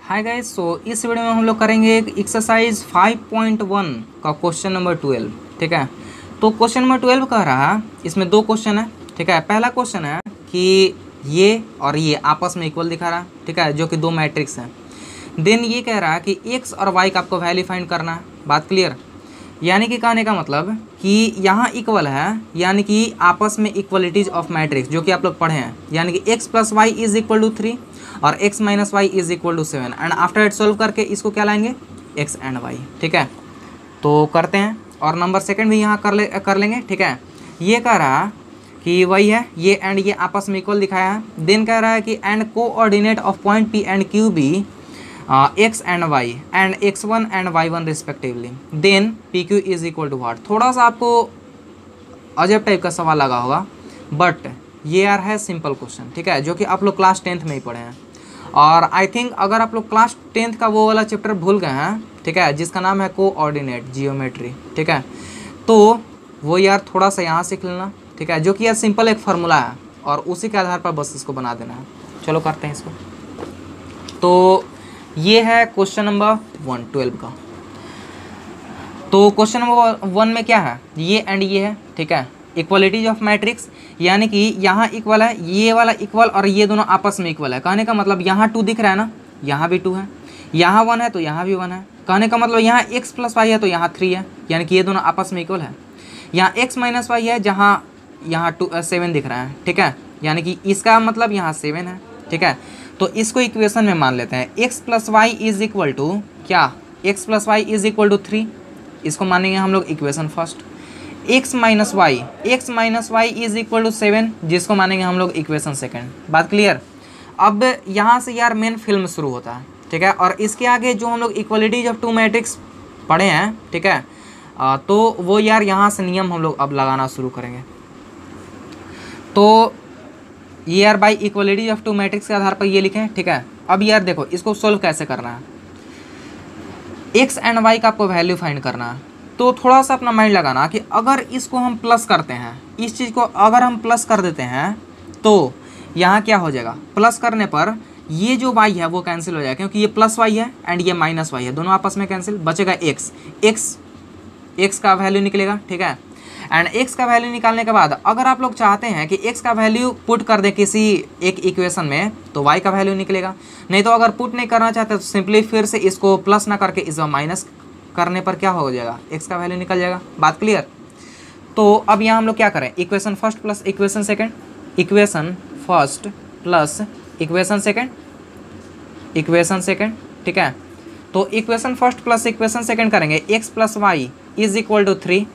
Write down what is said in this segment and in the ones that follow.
Hi guys, सो इस video में हम लोग करेंगे एक एक्सरसाइज 5.1 का क्वेश्चन नंबर 12। ठीक है, तो क्वेश्चन नंबर 12 कह रहा है, इसमें दो क्वेश्चन है। ठीक है, पहला क्वेश्चन है कि ये और ये आपस में इक्वल दिखा रहा है। ठीक है, जो कि दो मैट्रिक्स हैं। देन ये कह रहा है कि एक्स और वाई का आपको वैल्यू फाइंड करना है। बात क्लियर? यानी कि कहने का मतलब कि यहाँ इक्वल है, यानी कि आपस में इक्वलिटीज ऑफ मैट्रिक्स जो कि आप लोग पढ़े हैं। यानी कि x plus y is equal to 3 और x minus y is equal to 7 and after it solve करके इसको क्या लाएंगे, x एंड y। ठीक है, तो करते हैं और नंबर सेकंड भी यहाँ कर लेंगे। ठीक है, ये कह रहा है कि वही है, ये एंड ये आपस में इक्वल दिखाया है। देन कह रहा है कि and coordinate of point P and Q be x and y and x1 and y1 respectively. Then PQ is equal to what. थोड़ा सा आपको अजब टाइप का सवाल लगा होगा, बट ये यार है सिंपल क्वेश्चन। ठीक है, जो कि आप लोग क्लास 10th में ही पढ़े हैं। और आई थिंक अगर आप लोग क्लास 10th का वो वाला चैप्टर भूल गए हैं, ठीक है, जिसका नाम है कोऑर्डिनेट जियोमेट्री। ठीक है, तो वो यार थोड़ा सा यहाँ सीख लेना। ठीक है, जो कि यार सिंपल एक फार्मूला है और उसी के आधार पर बस इसको बना देना है। चलो करते हैं इसको। तो ये है क्वेश्चन नंबर 12 का। तो क्वेश्चन नंबर 1 में क्या है, ये एंड ये है। ठीक है, इक्वलिटीज ऑफ मैट्रिक्स, यानी कि यहाँ इक्वल है, ये वाला इक्वल और ये दोनों आपस में इक्वल है। कहने का मतलब यहाँ 2 दिख रहा है ना, यहाँ भी 2 है, यहाँ 1 है तो यहाँ भी 1 है। कहने का मतलब यहाँ x प्लस वाई है तो यहाँ 3 है, यानी कि ये दोनों आपस में इक्वल है। यहाँ x माइनस वाई है, जहाँ यहाँ 7 दिख रहा है। ठीक है, यानी कि इसका मतलब यहाँ 7 है। ठीक है, तो इसको इक्वेशन में मान लेते हैं। x plus y is equal to क्या, x plus y is equal to 3। इसको मानेंगे हम लोग equation first. x minus y is equal to 7, जिसको मानेंगे हम लोग इक्वेशन सेकंड। बात क्लियर? अब यहाँ से यार मेन फिल्म शुरू होता है। ठीक है, और इसके आगे जो हम लोग इक्वलिटीज ऑफ टू मैट्रिक्स पढ़े हैं, ठीक है, तो वो यार यहाँ से नियम हम लोग अब लगाना शुरू करेंगे। तो ये यार by equalities of two matrix के आधार पर ये लिखें। ठीक है, अब यार देखो इसको सोल्व कैसे करना है। x एंड y का आपको वैल्यू फाइंड करना है। तो थोड़ा सा अपना माइंड लगाना कि अगर इसको हम प्लस करते हैं, इस चीज़ को अगर हम प्लस कर देते हैं तो यहाँ क्या हो जाएगा, प्लस करने पर ये जो y है वो कैंसिल हो जाएगा, क्योंकि ये प्लस y है एंड ये माइनस y है, दोनों आपस में कैंसिल, बचेगा x का वैल्यू निकलेगा। ठीक है, एंड x का वैल्यू निकालने के बाद अगर आप लोग चाहते हैं कि x का वैल्यू पुट कर दें किसी एक इक्वेशन में, तो y का वैल्यू निकलेगा। नहीं तो अगर पुट नहीं करना चाहते तो सिंपली फिर से इसको प्लस ना करके इस माइनस करने पर क्या हो जाएगा, x का वैल्यू निकल जाएगा। बात क्लियर? तो अब यहाँ हम लोग क्या करें, equation first plus equation second, equation first plus equation second. ठीक है, तो equation first plus equation second करेंगे। x plus y is equal to 3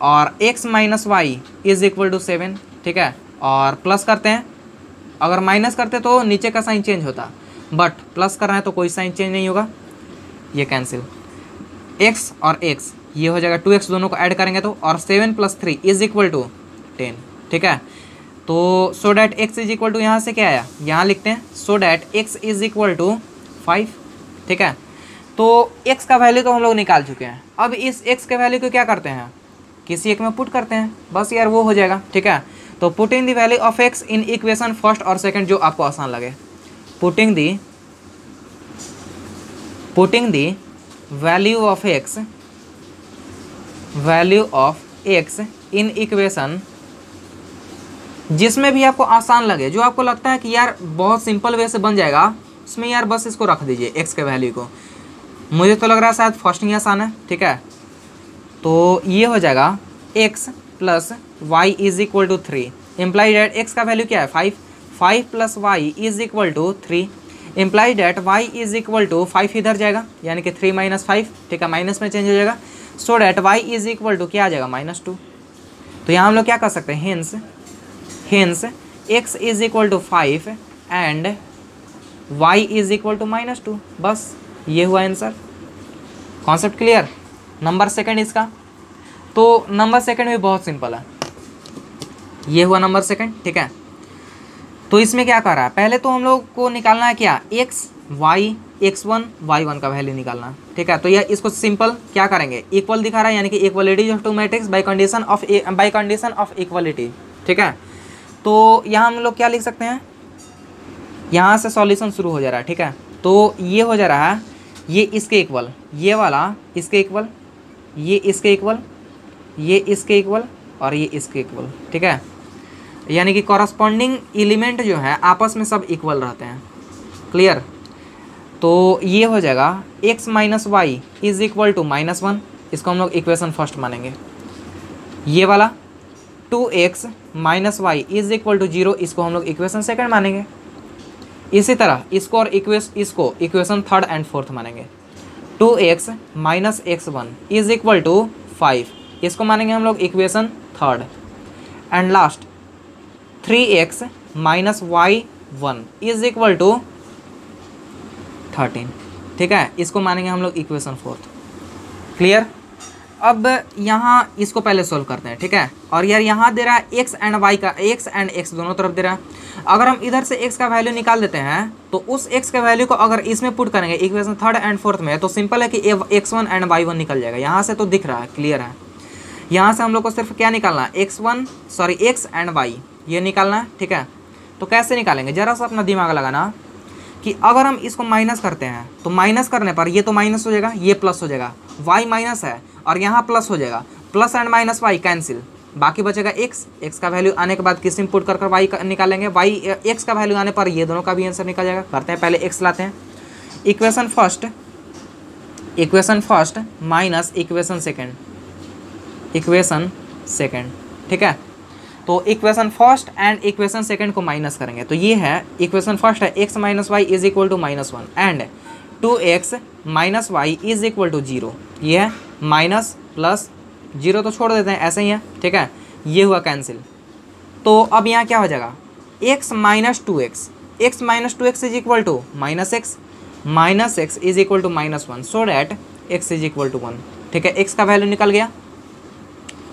और x minus y is equal to 7। ठीक है, और प्लस करते हैं, अगर माइनस करते तो नीचे का साइन चेंज होता, बट प्लस कर रहे हैं तो कोई साइन चेंज नहीं होगा, ये कैंसिल। x और x ये हो जाएगा 2x, दोनों को ऐड करेंगे तो, और 7 प्लस 3 इज इक्वल टू 10। ठीक है, तो so that x is equal to, यहाँ से क्या आया, यहाँ लिखते हैं so that x is equal to 5। ठीक है, तो x का वैल्यू तो हम लोग निकाल चुके हैं। अब इस x के वैल्यू को क्या करते हैं, किसी एक में पुट करते हैं, बस यार वो हो जाएगा। ठीक है, तो putting the value of x in equation first और सेकंड, जो आपको आसान लगे। Putting the value of x in equation, जिसमें भी आपको आसान लगे, जो आपको लगता है कि यार बहुत सिंपल वे से बन जाएगा, उसमें यार बस इसको रख दीजिए x के वैल्यू को। मुझे तो लग रहा है शायद फर्स्ट ही आसान है। ठीक है, तो ये हो जाएगा x plus y is equal to 3, imply that x का वैल्यू क्या है 5 plus y is equal to 3, imply that y is equal to 5 इधर जाएगा, यानी कि 3 माइनस 5। ठीक है, माइनस में चेंज हो जाएगा, so that y is equal to क्या आ जाएगा, -2। तो यहाँ हम लोग क्या कर सकते हैं, hence x is equal to 5 and y is equal to -2। बस ये हुआ answer. Concept clear? Number second इसका, तो नंबर सेकंड भी बहुत सिंपल है, ये हुआ नंबर सेकंड। ठीक है, तो इसमें क्या कर रहा है, पहले तो हम लोग को निकालना है क्या, x1 y1 का वैल्यू निकालना है। ठीक है, तो यह इसको सिंपल क्या करेंगे, इक्वल दिखा रहा है, यानी कि equalities of two matrix by condition of equality. ठीक है, तो यहाँ हम लोग क्या लिख सकते हैं, यहाँ से सॉल्यूशन शुरू हो जा रहा है। ठीक है, तो ये हो जा रहा है ये इसके इक्वल, ये वाला इसके इक्वल, ये इसके इक्वल, ये इसके इक्वल और ये इसके इक्वल, ठीक है। यानी कि कॉरस्पॉन्डिंग एलिमेंट जो है आपस में सब इक्वल रहते हैं, क्लियर। तो ये हो जाएगा x minus y is equal to -1, इसको हम लोग इक्वेशन फर्स्ट मानेंगे। ये वाला 2x minus y is equal to 0, इसको हम लोग इक्वेशन सेकंड मानेंगे। इसी तरह इसको और इसको इक्वेशन थर्ड एंड फोर्थ मानेंगे। 2x minus x1 is equal to 5, इसको मानेंगे हम लोग equation third. And last 3x minus y1 is equal to 13, ठीक है, इसको मानेंगे हम लोग इक्वेशन फोर्थ, क्लियर। अब यहाँ इसको पहले सोल्व करते हैं, ठीक है। और यार यहाँ दे रहा है x एंड y का, x एंड x दोनों तरफ दे रहा है। अगर हम इधर से x का वैल्यू निकाल देते हैं तो उस x के वैल्यू को अगर इसमें पुट करेंगे इक्वेशन थर्ड एंड फोर्थ में, तो सिंपल है कि x1 एंड y1 निकल जाएगा। यहाँ से तो दिख रहा है, क्लियर है। यहाँ से हम लोग को सिर्फ क्या निकालना है, x एंड y ये निकालना है, ठीक है। तो कैसे निकालेंगे, जरा सा अपना दिमाग लगाना कि अगर हम इसको माइनस करते हैं तो माइनस करने पर ये तो माइनस हो जाएगा, ये प्लस हो जाएगा, y माइनस है और यहाँ प्लस हो जाएगा, plus and minus y cancel, बाकी बचेगा x का वैल्यू आने के बाद किस में पुट कर y निकालेंगे, x का वैल्यू आने पर ये दोनों का भी आंसर निकल जाएगा। करते हैं पहले x लाते हैं, equation first minus equation second, ठीक है। तो equation first and equation second को माइनस करेंगे, तो ये है इक्वेशन फर्स्ट है x minus y is equal to -1 and 2x minus y is equal to 0, ये है माइनस प्लस 0 तो छोड़ देते हैं ऐसे ही है, ठीक है, ये हुआ कैंसिल। तो अब यहाँ क्या हो जाएगा, x minus 2x is equal to -x is equal to -1, so that x is equal to 1, ठीक है, x का वैल्यू निकल गया।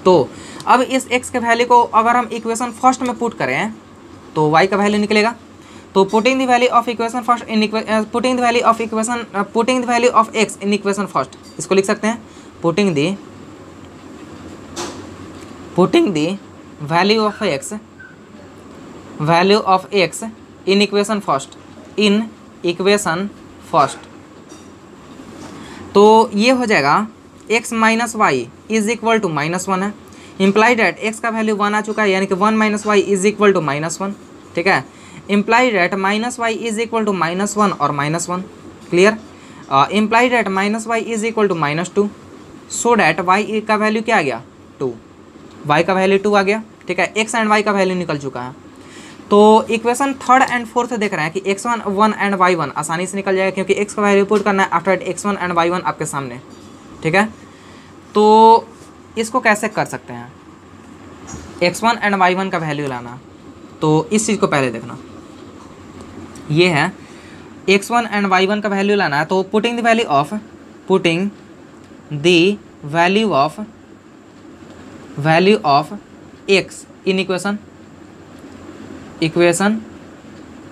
तो अब इस x के वैल्यू को अगर हम इक्वेशन फर्स्ट में पुट करें तो y का वैल्यू निकलेगा। तो putting the value of equation first in putting the value of x in equation first, इसको लिख सकते हैं putting the value of x in equation first, तो ये हो जाएगा x minus y is equal to -1 है, इम्प्लाई डैट x का वैल्यू 1 आ चुका है, यानी कि 1 minus y is equal to -1, ठीक है। Imply that minus y is equal to -1 और -1, clear. Imply that minus y is equal to -2, so that y का वैल्यू क्या आ गया 2, y का वैल्यू 2 आ गया, ठीक है, x एंड y का वैल्यू निकल चुका है। तो इक्वेशन थर्ड एंड फोर्थ देख रहे हैं कि x1 1 एंड y1 आसानी से निकल जाएगा, क्योंकि x का वैल्यू पुट करना है आफ्टर x1 एंड y1 आपके सामने, ठीक है। तो इसको कैसे कर सकते हैं, x1 एंड y1 का वैल्यू लाना, तो इस चीज़ को पहले देखना, ये है x1 एंड y1 का वैल्यू लाना है। तो putting the value of x in equation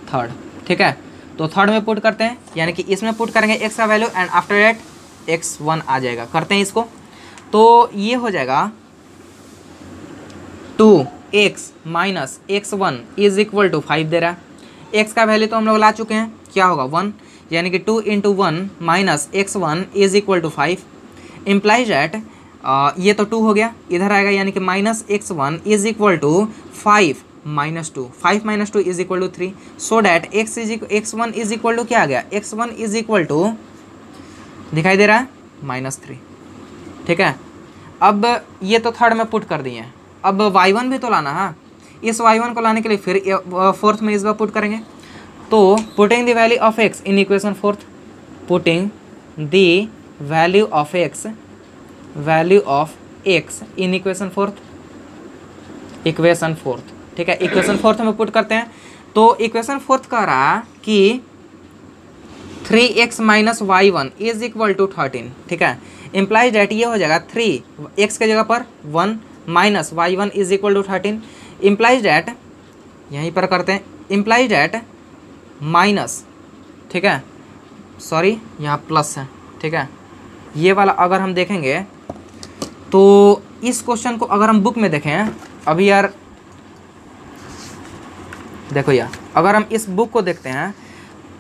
third, ठीक है। तो थर्ड में पुट करते हैं, यानी कि इसमें पुट करेंगे x का value and after that x1 आ जाएगा। करते हैं इसको, तो ये हो जाएगा 2x minus x1 is equal to 5 दे रहा है, x का वैल्यू तो हम लोग ला चुके हैं, क्या होगा 1, यानी कि 2 × 1 minus x1 is equal to 5, implies that ये तो 2 हो गया, इधर आएगा, यानी कि minus x1 is equal to 5 minus 2, 5 minus 2 is equal to 3, so that x1 is equal to क्या आ गया, x1 इज इक्वल टू दिखाई दे रहा है -3, ठीक है। अब ये तो थर्ड में पुट कर दिए हैं, अब y1 भी तो लाना है, इस y1 को लाने के लिए फिर फोर्थ में इस बार पुट करेंगे। तो putting the value of x in equation fourth, putting the value of x in equation fourth, ठीक है, इक्वेशन फोर्थ में पुट करते हैं। तो इक्वेशन फोर्थ कह रहा है कि 3x minus y1 is equal to 13, ठीक है, इम्प्लाइज डैट ये हो जाएगा 3x के जगह पर 1 minus y1 is equal to 13, implies that यहीं पर करते हैं, इम्प्लाइज डैट माइनस, ठीक है, सॉरी यहाँ प्लस है, ठीक है, ये वाला अगर हम देखेंगे तो इस क्वेश्चन को अगर हम बुक में देखें, अभी यार देखो यार, अगर हम इस बुक को देखते हैं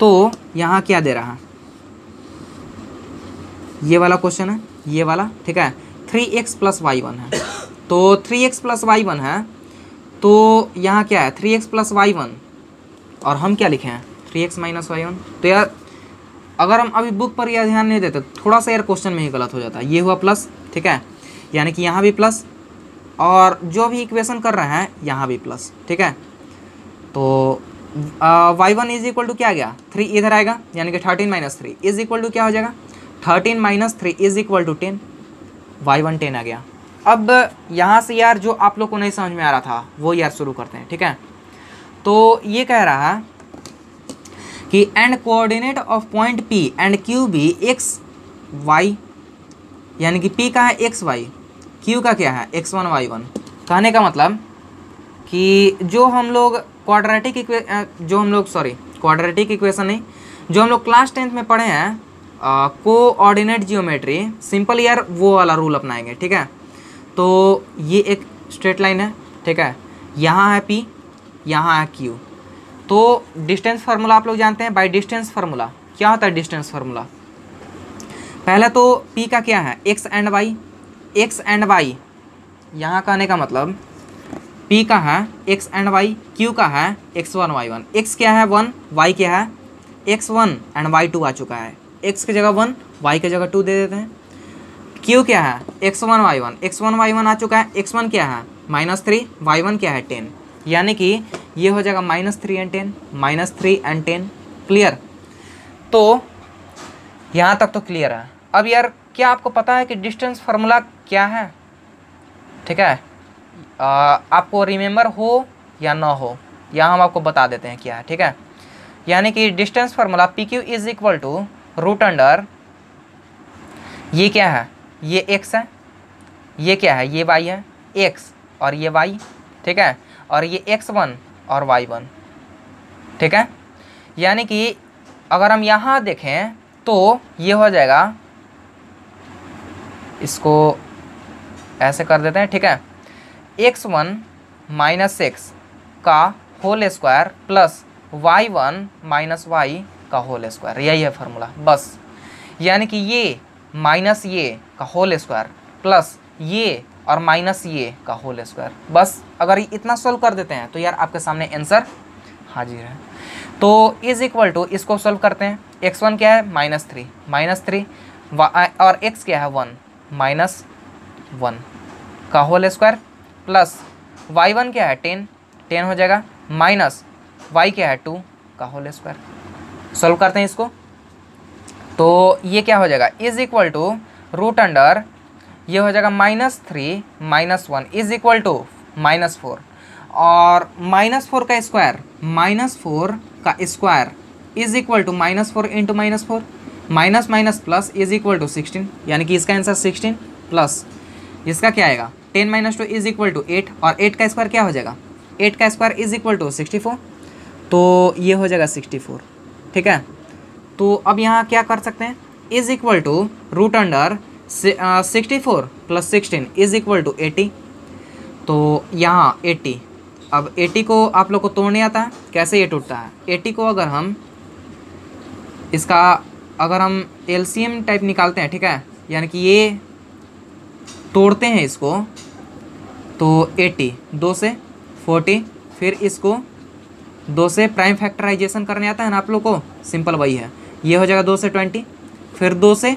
तो यहाँ क्या दे रहा है, ये वाला क्वेश्चन है, ये वाला, ठीक है, 3x प्लस y1 है, तो 3x प्लस y1 है, तो यहाँ क्या है 3x प्लस y1, और हम क्या लिखे हैं 3x माइनस y1। तो यार अगर हम अभी बुक पर यह ध्यान नहीं देते थोड़ा सा यार क्वेश्चन में ही गलत हो जाता है। ये हुआ प्लस, ठीक है, यानी कि यहाँ भी प्लस, और जो भी इक्वेशन कर रहे हैं यहाँ भी प्लस, ठीक है। तो y1 इज इक्वल टू क्या आ गया 3 इधर आएगा, यानी कि 13 माइनस 3 इज इक्वल टू क्या हो जाएगा 13 minus 3 is equal to 10, y1 10 आ गया। अब यहाँ से यार जो आप लोग को नहीं समझ में आ रहा था वो यार शुरू करते हैं, ठीक है। तो ये कह रहा है कि and coordinate of point P and Q be x y, यानी कि P का है एक्स वाई, Q का क्या है x1 y1। कहने का मतलब कि जो हम लोग क्वाड्रेटिक इक्वेशन नहीं, जो हम लोग क्लास 10th में पढ़े हैं कोऑर्डिनेट जियोमेट्री, सिंपल यार वो वाला रूल अपनाएंगे, ठीक है। तो ये एक स्ट्रेट लाइन है, ठीक है, यहाँ है P, यहाँ है Q। तो डिस्टेंस फार्मूला आप लोग जानते हैं, बाय डिस्टेंस फार्मूला क्या होता है, डिस्टेंस फार्मूला पहले तो P का क्या है x एंड y, यहाँ कहने का मतलब P का है x एंड y, Q का है x1 y1, x क्या है 1, y क्या है x1 एंड y2 आ चुका है, x की जगह 1 y की जगह 2 दे देते हैं। Q क्या है x1 y1 आ चुका है, x1 क्या है -3, y1 क्या है 10, यानी कि ये हो जाएगा -3 एंड 10, -3 एंड 10, क्लियर। तो यहाँ तक तो क्लियर है। अब यार क्या आपको पता है कि डिस्टेंस फार्मूला क्या है, ठीक है, आपको रिमेंबर हो या ना हो, यहाँ हम आपको बता देते हैं क्या है, ठीक है। यानी कि distance formula PQ is equal to root under, ये क्या है ये x है, ये क्या है ये y है, x और ये y, ठीक है, और ये x1 और y1, ठीक है। यानी कि अगर हम यहाँ देखें तो ये हो जाएगा, इसको ऐसे कर देते हैं, ठीक है, x1 माइनस x का whole square plus y1 minus y का होल स्क्वायर, यही है फार्मूला बस। यानी कि ये माइनस ये का होल स्क्वायर प्लस ये और माइनस ये का होल स्क्वायर, बस अगर इतना सोल्व कर देते हैं तो यार आपके सामने आंसर हाजिर है। तो इज इक्वल टू इसको सोल्व करते हैं, x1 क्या है -3 और x क्या है 1 -1 का होल स्क्वायर प्लस y1 क्या है 10 हो जाएगा, माइनस y क्या है 2 का होल स्क्वायर। सोल्व करते हैं इसको, तो ये क्या हो जाएगा is equal to root under, ये हो जाएगा -3 -1 इज इक्वल टू -4, और -4 का square is equal to -4 into -4, minus minus plus is equal to 16, यानी कि इसका आंसर 16 प्लस इसका क्या आएगा 10 - 2 इज इक्वल टू 8, और 8 का स्क्वायर क्या हो जाएगा 8 का स्क्वायर इज इक्वल टू 64, तो ये हो जाएगा 64, ठीक है। तो अब यहाँ क्या कर सकते हैं, is equal to root under 64 plus 16 is equal to 80, तो यहाँ 80, अब 80 को आप लोग को तोड़ने आता है, कैसे ये टूटता है 80 को अगर हम LCM टाइप निकालते हैं, ठीक है, यानी कि ये तोड़ते हैं इसको, तो 80 2 से 40, फिर इसको 2 से प्राइम फैक्टराइजेशन करने आता है ना आप लोग को, सिंपल वही है, ये हो जाएगा 2 से 20, फिर 2 से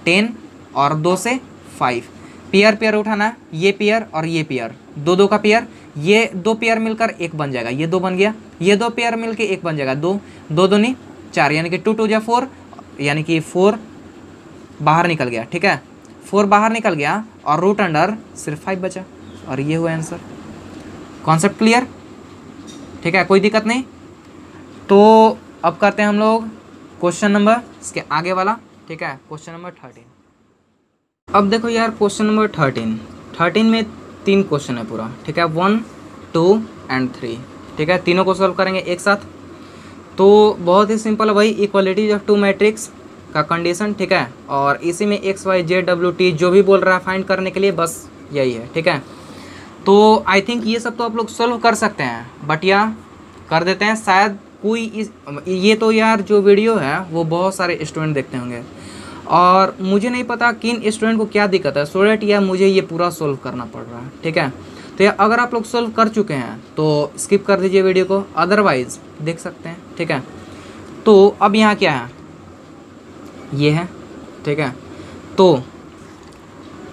10 और 2 से 5, पेयर उठाना है, ये पेयर और ये पेयर, 2 का पेयर, ये 2 पेयर मिलकर 1 बन जाएगा, ये 2 बन गया, ये 2 पेयर मिलकर 1 बन जाएगा, 2 दूनी 4, यानी कि 2 2 जा 4, यानी कि 4 बाहर निकल गया, ठीक है, 4 बाहर निकल गया और रूट अंडर सिर्फ 5 बचा, और ये हुआ आंसर। कॉन्सेप्ट क्लियर, ठीक है, कोई दिक्कत नहीं। तो अब करते हैं हम लोग क्वेश्चन नंबर इसके आगे वाला, ठीक है, क्वेश्चन नंबर 13। अब देखो यार क्वेश्चन नंबर 13 में 3 क्वेश्चन है पूरा, ठीक है, 1 2 एंड 3, ठीक है, तीनों को सॉल्व करेंगे एक साथ। तो बहुत ही सिंपल है भाई, इक्वालिटीज ऑफ 2 मैट्रिक्स का कंडीशन, ठीक है, और इसी में x y z w t जो भी बोल रहा है फाइंड करने के लिए, बस यही है, ठीक है। तो आई थिंक ये सब तो आप लोग सॉल्व कर सकते हैं, बट या कर देते हैं, शायद ये तो यार जो वीडियो है वो बहुत सारे स्टूडेंट देखते होंगे और मुझे नहीं पता किन स्टूडेंट को क्या दिक्कत है, सो डेट या मुझे ये पूरा सोल्व करना पड़ रहा है। ठीक है, तो यार अगर आप लोग सोल्व कर चुके हैं तो स्किप कर दीजिए वीडियो को, अदरवाइज देख सकते हैं। ठीक है, तो अब यहाँ क्या है, ये है। ठीक है, तो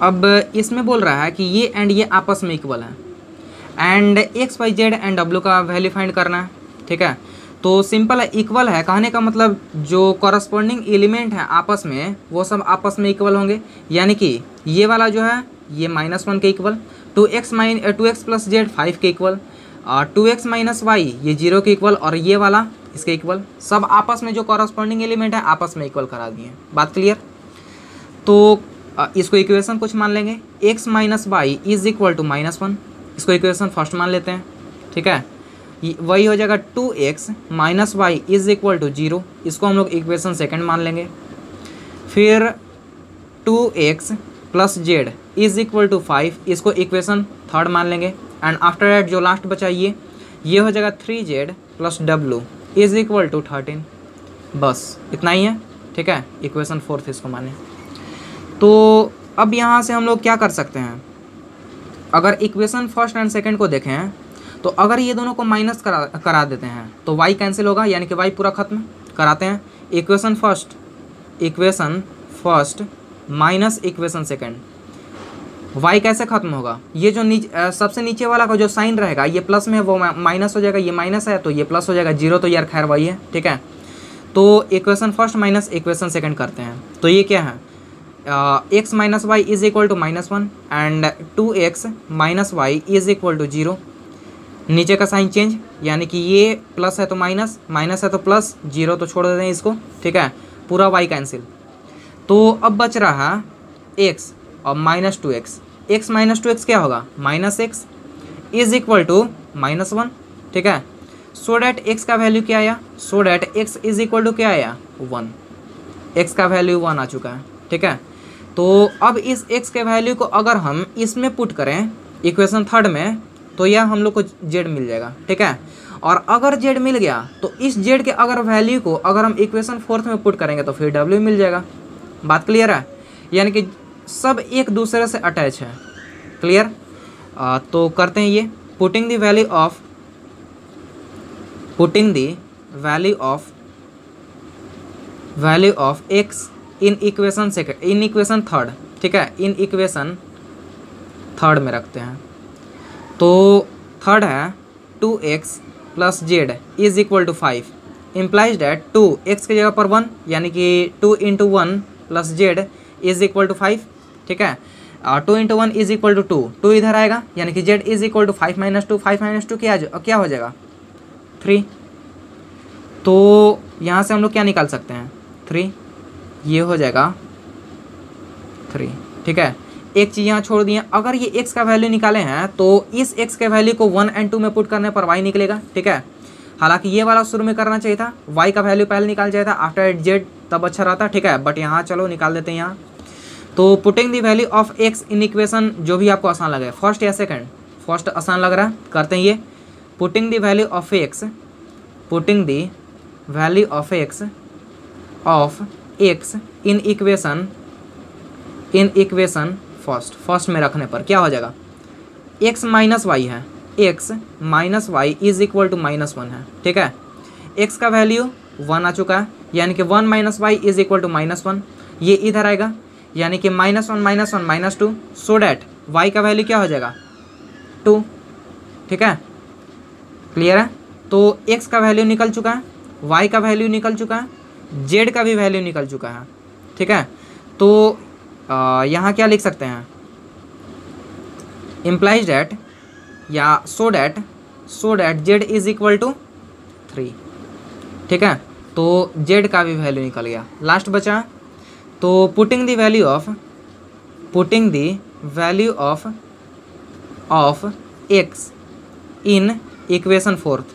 अब इसमें बोल रहा है कि ये एंड ये आपस में इक्वल है and x y z and डब्ल्यू का वैल्यू फाइंड करना है। ठीक है, तो सिंपल है, इक्वल है कहने का मतलब जो कॉरस्पॉन्डिंग एलिमेंट है आपस में वो सब आपस में इक्वल होंगे, यानी कि ये वाला जो है ये -1 के इक्वल, 2x प्लस जेड 5 के इक्वल, 2x माइनस वाई ये 0 के इक्वल और ये वाला इसके इक्वल, सब आपस में जो कॉरस्पॉन्डिंग एलिमेंट है आपस में इक्वल करा दिए। बात क्लियर? तो इसको इक्वेशन कुछ मान लेंगे, x minus y is equal to -1, इसको इक्वेशन फर्स्ट मान लेते हैं। ठीक है, वही हो जाएगा 2x minus y is equal to 0, इसको हम लोग इक्वेशन सेकंड मान लेंगे। फिर 2x plus z is equal to 5, इसको इक्वेशन थर्ड मान लेंगे। एंड आफ्टर दैट जो लास्ट बचा ये हो जाएगा 3z plus w is equal to 13, बस इतना ही है। ठीक है, इक्वेशन फोर्थ इसको माने। तो अब यहाँ से हम लोग क्या कर सकते हैं, अगर इक्वेशन फर्स्ट एंड सेकंड को देखें तो अगर ये दोनों को माइनस करा देते हैं तो y कैंसिल होगा, यानी कि y पूरा खत्म कराते हैं। Equation first minus equation second, y कैसे खत्म होगा, ये जो सबसे नीचे वाला का जो साइन रहेगा ये प्लस में है वो माइनस हो जाएगा, ये माइनस है तो ये प्लस हो जाएगा, 0 तो यार खैर वही है। ठीक है, तो equation first minus equation second करते हैं तो ये क्या है, x minus y is equal to -1 and 2x minus y is equal to 0, नीचे का साइन चेंज, यानी कि ये प्लस है तो माइनस, माइनस है तो प्लस, 0 तो छोड़ देते हैं इसको। ठीक है, पूरा y कैंसिल, तो अब बच रहा x और -2x, x माइनस 2x क्या होगा -x इज इक्वल टू -1। ठीक है, सो डैट x का वैल्यू क्या आया, so that x is equal to क्या आया 1, x का वैल्यू 1 आ चुका है। ठीक है, तो अब इस x के वैल्यू को अगर हम इसमें पुट करें इक्वेशन थर्ड में तो यह हम लोग को z मिल जाएगा। ठीक है, और अगर z मिल गया तो इस z के अगर वैल्यू को अगर हम इक्वेशन फोर्थ में पुट करेंगे तो फिर w मिल जाएगा। बात क्लियर है, यानी कि सब एक दूसरे से अटैच है। क्लियर? तो करते हैं ये, putting the value of x in equation third. ठीक है, इन इक्वेशन थर्ड में रखते हैं तो थर्ड है 2x plus z is equal to 5, implies that 2x की जगह पर 1, यानी कि 2 into 1 plus z is equal to 5। ठीक है, 2 इंटू 1 इज इक्वल टू 2 इधर आएगा, यानी कि z is equal to 5 minus 2, 5 minus 2 क्या हो जाएगा 3। तो यहाँ से हम लोग क्या निकाल सकते हैं 3, ये हो जाएगा 3। ठीक है, एक चीज़ यहाँ छोड़ दिए, अगर ये x का वैल्यू निकाले हैं तो इस x के वैल्यू को 1 और 2 में पुट करने पर y निकलेगा। ठीक है, हालांकि ये वाला शुरू में करना चाहिए था, y का वैल्यू पहले निकाल चाहिए था, आफ्टर z तब अच्छा रहता। ठीक है, बट यहाँ चलो निकाल देते हैं यहाँ। तो putting the value of x in equation, जो भी आपको आसान लगे, फर्स्ट या सेकेंड, फर्स्ट आसान लग रहा है, करते हैं ये, putting the value of x in equation first में रखने पर क्या हो जाएगा, x माइनस वाई है, x minus y is equal to -1 है। ठीक है, x का वैल्यू 1 आ चुका है, यानी कि 1 minus y is equal to -1, ये इधर आएगा, यानी कि -1 -2, सो डैट y का वैल्यू क्या हो जाएगा 2। ठीक है, क्लियर है? तो x का वैल्यू निकल चुका है, y का वैल्यू निकल चुका है, z का भी वैल्यू निकल चुका है। ठीक है, तो यहाँ क्या लिख सकते हैं, इम्प्लाइज डैट या so that z is equal to 3। ठीक है, तो z का भी वैल्यू निकल गया, लास्ट बचा तो putting the value of x in equation fourth,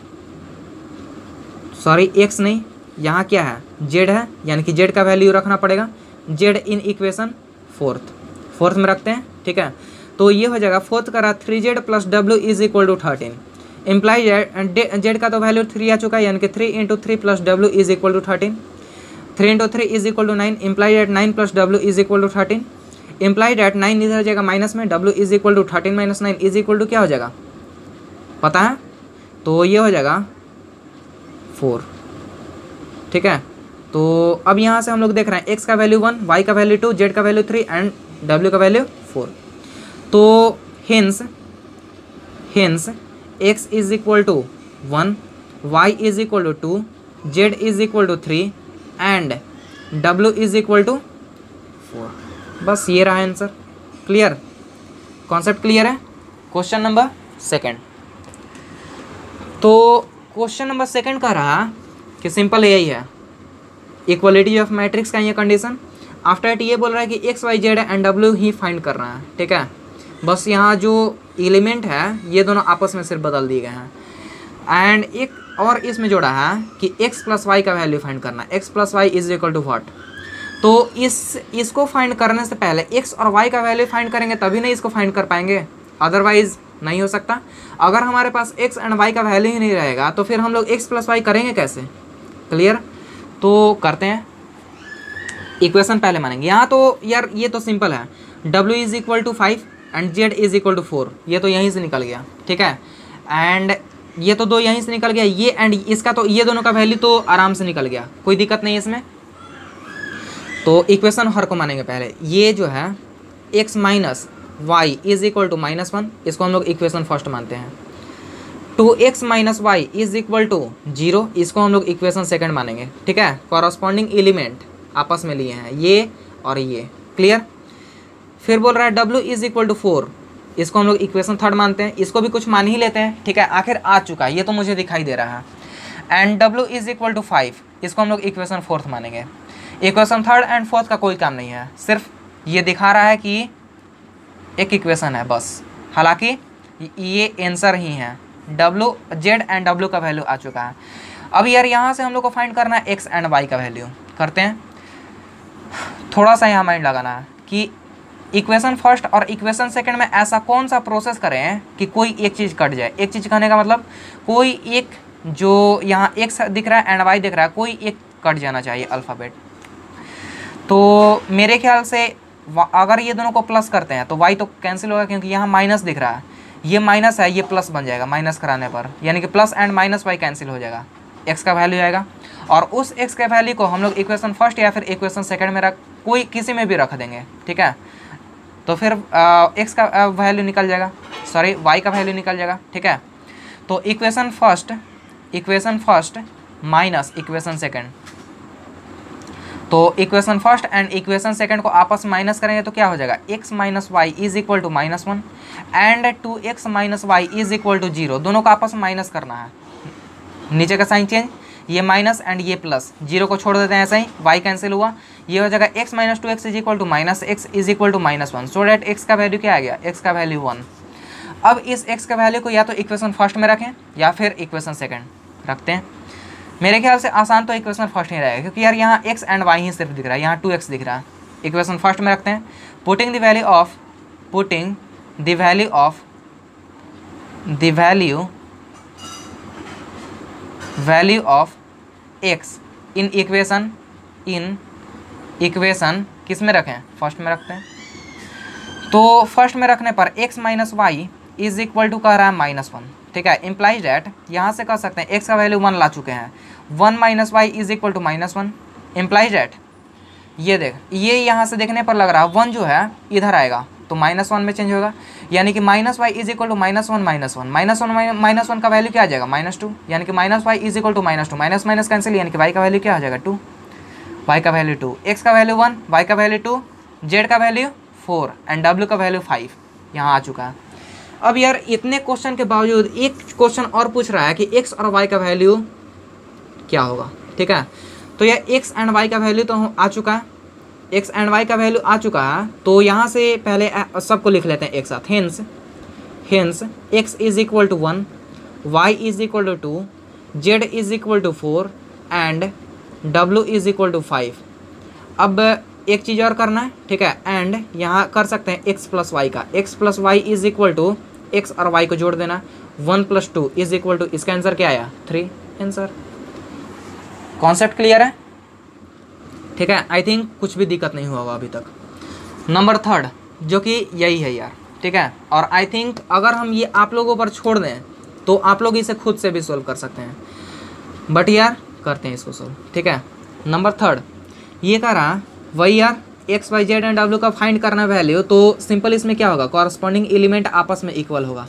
sorry x नहीं, यहाँ क्या है z है, यानी कि z का वैल्यू रखना पड़ेगा, z इन इक्वेशन फोर्थ में रखते हैं। ठीक है, तो ये हो जाएगा फोर्थ करा 3z plus w is equal to 13, imply z का तो वैल्यू 3 आ चुका है, यानी कि 3 इंटू 3 प्लस डब्ल्यू is equal to 13, 3 into 3 is equal to 9, imply that 9 plus डब्ल्यू is equal to 13, imply that 9 इधर जाएगा माइनस में, डब्ल्यू is equal to 13 minus 9 is equal to क्या हो जाएगा पता है, तो ये हो जाएगा 4। ठीक है, तो अब यहाँ से हम लोग देख रहे हैं x का वैल्यू 1, y का वैल्यू 2, z का वैल्यू 3 एंड w का वैल्यू 4। तो hence x is equal to 1, y is equal to 2, z is equal to 3 and w is equal to 4। बस ये रहा आंसर। क्लियर, कॉन्सेप्ट क्लियर है। Question number second, तो question number second का रहा कि सिंपल यही है, इक्वलिटी ऑफ मैट्रिक्स का ये कंडीशन। आफ्टर इट ये बोल रहा है कि एक्स वाई जेड एंड डब्ल्यू ही फाइंड करना है। ठीक है, बस यहाँ जो एलिमेंट है ये दोनों आपस में सिर्फ बदल दिए गए हैं एंड एक और इसमें जोड़ा है कि x प्लस वाई का वैल्यू फाइंड करना है। x plus y is equal to what, तो इसको फाइंड करने से पहले x और y का वैल्यू फाइंड करेंगे तभी नहीं इसको फाइंड कर पाएंगे, अदरवाइज नहीं हो सकता। अगर हमारे पास x एंड y का वैल्यू ही नहीं रहेगा तो फिर हम लोग x प्लस वाई करेंगे कैसे। क्लियर, तो करते हैं, इक्वेशन पहले मानेंगे। यहाँ तो यार ये तो सिंपल है, w is equal to 5 and z is equal to 4, ये तो यहीं से निकल गया। ठीक है, एंड ये तो 2 यहीं से निकल गया, ये एंड इसका तो ये दोनों का वैल्यू तो आराम से निकल गया, कोई दिक्कत नहीं है इसमें। तो इक्वेशन हर को मानेंगे पहले। ये जो है x minus y is equal to -1, इसको हम लोग इक्वेशन फर्स्ट मानते हैं। 2x minus y is equal to 0, इसको हम लोग इक्वेशन सेकंड मानेंगे। ठीक है, कॉरस्पॉन्डिंग एलिमेंट आपस में लिए हैं ये और ये। क्लियर, फिर बोल रहा है w इज इक्वल टू 4, इसको हम लोग इक्वेशन थर्ड मानते हैं, इसको भी कुछ मान ही लेते हैं। ठीक है, आखिर आ चुका है ये तो मुझे दिखाई दे रहा है। And w is equal to 5, इसको हम लोग इक्वेशन फोर्थ मानेंगे। इक्वेशन थर्ड एंड फोर्थ का कोई काम नहीं है, सिर्फ ये दिखा रहा है कि एक इक्वेशन है बस, हालांकि ये आंसर ही है। w z एंड w का वैल्यू आ चुका है। अब यार यहाँ से हम लोग को फाइंड करना है x एंड y का वैल्यू। करते हैं, थोड़ा सा यहाँ माइंड लगाना है कि इक्वेशन फर्स्ट और इक्वेशन सेकंड में ऐसा कौन सा प्रोसेस करें कि कोई एक चीज़ कट जाए। एक चीज़ कहने का मतलब कोई एक, जो यहाँ x दिख रहा है एंड y दिख रहा है, कोई एक कट जाना चाहिए अल्फ़ाबेट। तो मेरे ख्याल से अगर ये दोनों को प्लस करते हैं तो y तो कैंसिल होगा, क्योंकि यहाँ माइनस दिख रहा है, ये माइनस है, ये प्लस बन जाएगा माइनस कराने पर, यानी कि plus and minus y cancel हो जाएगा, x का वैल्यू आएगा। और उस x के वैल्यू को हम लोग इक्वेशन फर्स्ट या फिर इक्वेशन सेकंड में कोई किसी में भी रख देंगे। ठीक है, तो फिर x का वैल्यू निकल जाएगा, सॉरी y का वैल्यू निकल जाएगा। ठीक है, तो equation first minus equation second, तो equation first and equation second को आपस में माइनस करेंगे तो क्या हो जाएगा, x minus y is equal to -1 and 2x minus y is equal to 0, दोनों को आपस में माइनस करना है। नीचे का साइन चेंज, ये माइनस एंड ये प्लस, 0 को छोड़ देते हैं ऐसा ही, y कैंसिल हुआ, ये हो जाएगा x minus 2x is equal to -x is equal to -1, so that x का वैल्यू क्या आ गया, x का वैल्यू 1। अब इस x का वैल्यू को या तो इक्वेशन फर्स्ट में रखें या फिर इक्वेशन सेकंड रखते हैं। मेरे ख्याल से आसान तो इक्वेशन फर्स्ट ही रहेगा, क्योंकि यार यहाँ x एंड y ही सिर्फ दिख रहा है, यहाँ 2x दिख रहा है। इक्वेशन फर्स्ट में रखते हैं, putting the value of x in equation किस में रखें, फर्स्ट में रखते हैं। तो फर्स्ट में रखने पर x minus y is equal to कह रहा है -1। ठीक है, इम्प्लाइज डैट यहाँ से कर सकते हैं x का वैल्यू 1 ला चुके हैं, 1 minus y is equal to -1, implies that ये देख, ये यहाँ से देखने पर लग रहा है 1 जो है इधर आएगा तो -1 में चेंज होगा, यानी कि minus y is equal to -1 का वैल्यू क्या आ जाएगा, -2, यानी कि minus y is equal to -2, minus minus cancel, यानी कि y का वैल्यू क्या आ जाएगा 2, y का वैल्यू 2, x का वैल्यू 1, y का वैल्यू 2, z का वैल्यू 4 एंड w का वैल्यू 5 यहाँ आ चुका है। अब यार इतने क्वेश्चन के बावजूद एक क्वेश्चन और पूछ रहा है कि x और y का वैल्यू क्या होगा। ठीक है, तो यह x एंड y का वैल्यू तो आ चुका है, x एंड y का वैल्यू आ चुका है, तो यहाँ से पहले सबको लिख लेते हैं एक साथ। Hence x is equal to 1, y is equal to 2, z is equal to 4 and w is equal to 5। अब एक चीज़ और करना है। ठीक है, एंड यहाँ कर सकते हैं x प्लस वाई का, x plus y is equal to x और y को जोड़ देना, 1 + 2 इज इक्वल टू, इसका आंसर क्या आया 3 आंसर। कॉन्सेप्ट क्लियर है? ठीक है, आई थिंक कुछ भी दिक्कत नहीं हुआ अभी तक। नंबर 3 जो कि यही है यार, ठीक है, और आई थिंक अगर हम ये आप लोगों पर छोड़ दें तो आप लोग इसे खुद से भी सोल्व कर सकते हैं, बट यार करते हैं इसको सोल्व। ठीक है, नंबर 3 ये कह रहा वही यार एक्स वाई जेड एंड डब्ल्यू का फाइंड करना वैल्यू, तो सिंपल इसमें क्या होगा, कॉरस्पॉन्डिंग एलिमेंट आपस में इक्वल होगा।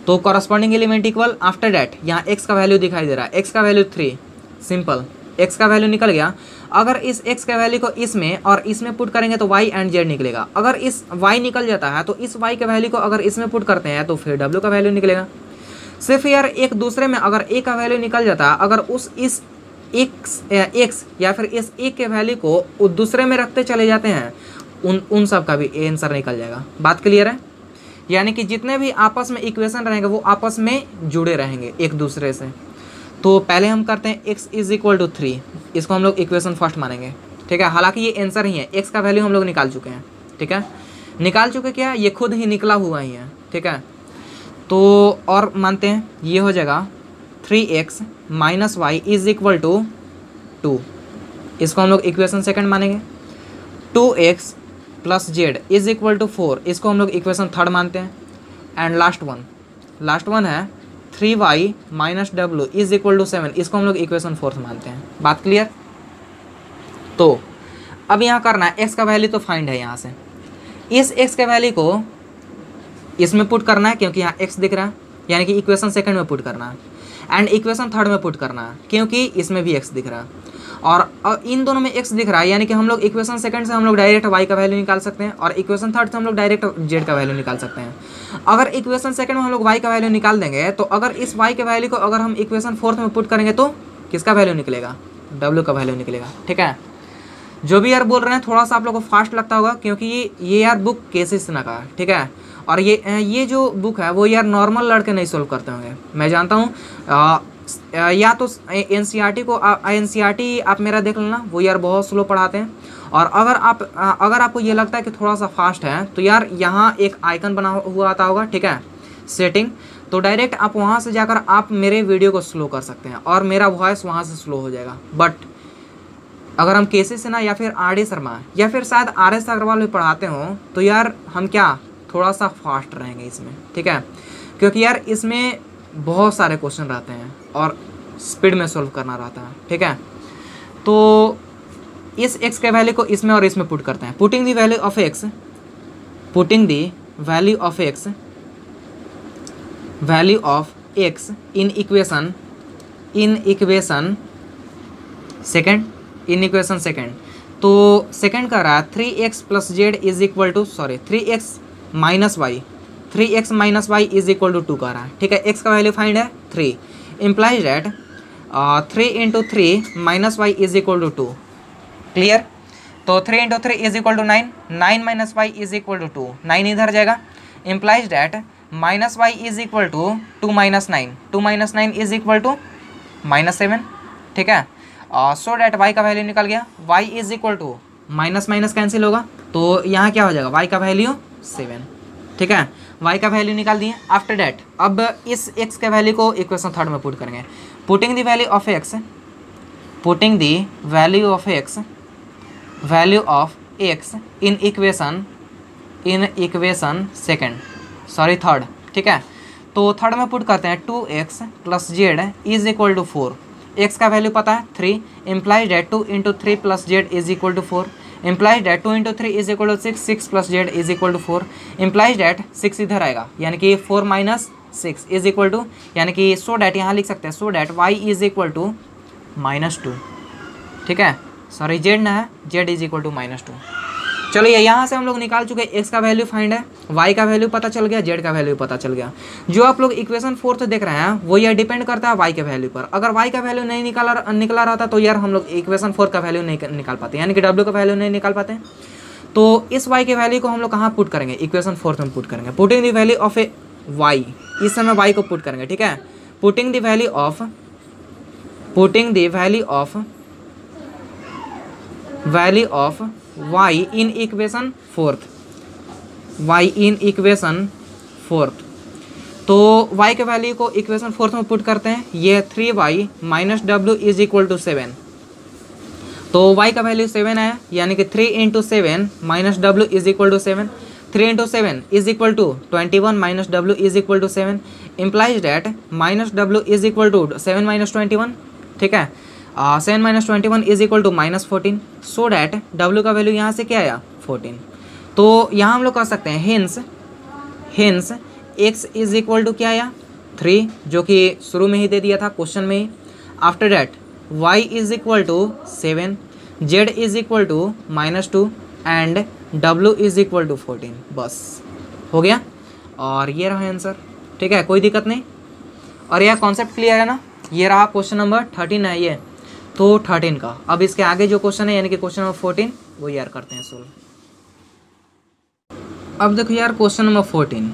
तो corresponding element equal, after that यहाँ एक्स का वैल्यू दिखाई दे रहा है, एक्स का वैल्यू 3, सिंपल एक्स का वैल्यू निकल गया। अगर इस एक्स का वैल्यू को इसमें और इसमें पुट करेंगे तो वाई एंड जेड निकलेगा। अगर इस वाई निकल जाता है तो इस वाई के वैल्यू को अगर इसमें पुट करते हैं तो फिर डब्ल्यू का वैल्यू निकलेगा। सिर्फ यार एक दूसरे में अगर ए का वैल्यू निकल जाता, अगर उस इस एक्स या फिर इस ए के वैल्यू को दूसरे में रखते चले जाते हैं, उन सब का भी आंसर निकल जाएगा। बात क्लियर है? यानी कि जितने भी आपस में इक्वेशन रहेंगे वो आपस में जुड़े रहेंगे एक दूसरे से। तो पहले हम करते हैं x इज इक्वल टू 3, इसको हम लोग इक्वेशन फर्स्ट मानेंगे। ठीक है, हालांकि ये आंसर ही है, x का वैल्यू हम लोग निकाल चुके हैं। ठीक है, निकाल चुके, क्या ये खुद ही निकला हुआ ही है। ठीक है, तो और मानते हैं ये हो जाएगा 3x minus y is equal to 2, इसको हम लोग इक्वेशन सेकंड मानेंगे। 2x plus z is equal to 4, इसको हम लोग इक्वेशन थर्ड मानते हैं। एंड लास्ट वन है 3y माइनस डब्ल्यू इज इक्वल टू 7, इसको हम लोग इक्वेशन फोर्थ मानते हैं। बात क्लियर? तो अब यहाँ करना है x का वैल्यू तो फाइंड है, यहाँ से इस x के वैल्यू को इसमें पुट करना है क्योंकि यहाँ x दिख रहा है, यानी कि इक्वेशन सेकंड में पुट करना है, एंड इक्वेशन थर्ड में पुट करना है क्योंकि इसमें भी x दिख रहा है और इन दोनों में x दिख रहा है, यानी कि हम लोग इक्वेशन सेकंड से हम लोग डायरेक्ट y का वैल्यू निकाल सकते हैं और इक्वेशन थर्ड से हम लोग डायरेक्ट z का वैल्यू निकाल सकते हैं। अगर इक्वेशन सेकंड में हम लोग y का वैल्यू निकाल देंगे तो अगर इस y के वैल्यू को अगर हम इक्वेशन फोर्थ में पुट करेंगे तो किसका वैल्यू निकलेगा, w का वैल्यू निकलेगा। ठीक है, जो भी यार बोल रहे हैं थोड़ा सा आप लोग को फास्ट लगता होगा क्योंकि ये यार बुक केसी सिन्हा का है। ठीक है, और ये जो बुक है वो यार नॉर्मल लड़के नहीं सोल्व करते होंगे, मैं जानता हूँ। या तो एनसीईआरटी को एनसीईआरटी आप मेरा देख लेना, वो यार बहुत स्लो पढ़ाते हैं। और अगर आपको ये लगता है कि थोड़ा सा फास्ट है तो यार यहाँ एक आइकन बना हुआ आता होगा, ठीक है, सेटिंग, तो डायरेक्ट आप वहाँ से जाकर आप मेरे वीडियो को स्लो कर सकते हैं और मेरा वॉइस वहाँ से स्लो हो जाएगा। बट अगर हम केसी सिन्हा या फिर आर डी शर्मा या फिर शायद RS अग्रवाल भी पढ़ाते हों तो यार हम क्या थोड़ा सा फास्ट रहेंगे इसमें। ठीक है, क्योंकि यार इसमें बहुत सारे क्वेश्चन रहते हैं और स्पीड में सॉल्व करना रहता है। ठीक है, तो इस x के वैल्यू को इसमें और इसमें पुट करते हैं। Putting the value of x, value of x in equation second, तो सेकेंड का रहा है 3x plus z is equal to 3x minus y is equal to 2 का रहा है। ठीक है, x का वैल्यू फाइंड है 3, implies that 3 into 3 minus y is equal to 2। Clear? तो 3 into 3 is equal to 9, 9 minus y is equal to 2, 9 इधर जाएगा, implies that minus y is equal to 2 minus 9, 2 minus 9 is equal to -7। ठीक है, so that y का value निकल गया, y is equal to minus minus cancel होगा तो यहाँ क्या हो जाएगा, y का वैल्यू 7। ठीक है, y का वैल्यू निकाल दिए। आफ्टर डैट अब इस x के वैल्यू को इक्वेशन थर्ड में पुट करेंगे। Putting the value of x in equation second, third. ठीक है, तो थर्ड में पुट करते हैं 2x plus z is equal to 4, x का वैल्यू पता है 3, implies that 2 into 3 plus z is equal to 4, implies that 2 into 3 is equal to 6, 6 plus z is equal to 4, implies that 6 इधर आएगा यानी कि 4 माइनस 6 इज इक्वल टू, यानी कि so that यहाँ लिख सकते हैं so that y is equal to -2। ठीक है, जेड ना है, जेड इज इक्वल टू -2। चलिए यहाँ से हम लोग निकाल चुके, x का वैल्यू फाइंड है, y का वैल्यू पता चल गया, z का वैल्यू पता चल गया। जो आप लोग इक्वेशन फोर्थ देख रहे हैं वो यह डिपेंड करता है y के वैल्यू पर। अगर y का वैल्यू नहीं निकला रहता तो यार हम लोग इक्वेशन फोर्थ का वैल्यू नहीं निकाल पाते, यानी कि w का वैल्यू नहीं निकाल पाते। तो इस y के वैल्यू को हम लोग कहाँ पुट करेंगे, इक्वेशन फोर्थ में पुट करेंगे। Putting the value of a y, इस समय y को पुट करेंगे। ठीक है, putting the value of y in equation fourth, तो y के वैल्यू को इक्वेशन 4 में पुट करते हैं, ये 3y माइनस डब्ल्यू इज इक्वल टू 7। तो y का वैल्यू 7 आया, यानी कि 3 इंटू 7 माइनस डब्ल्यू is equal to 7। 3 into 7 is equal to 21 minus डब्ल्यू is equal to 7 implies that minus डब्ल्यू इज इक्वल टू 7 माइनस 21, ठीक है। 7 minus 21 is equal to minus 14, so that डब्ल्यू का वैल्यू यहाँ से क्या आया 14। तो यहाँ हम लोग कह सकते हैं hence x is equal to क्या आया 3, जो कि शुरू में ही दे दिया था क्वेश्चन में ही। After that y is equal to 7, z is equal to -2 and w is equal to 14। बस हो गया और ये रहा आंसर, ठीक है, कोई दिक्कत नहीं। और यह कॉन्सेप्ट क्लियर है ना। ये रहा क्वेश्चन नंबर 13 है ये, तो 13 का। अब इसके आगे जो क्वेश्चन है यानी कि क्वेश्चन नंबर 14 वो यार करते हैं सोल्व। अब देखो यार क्वेश्चन नंबर 14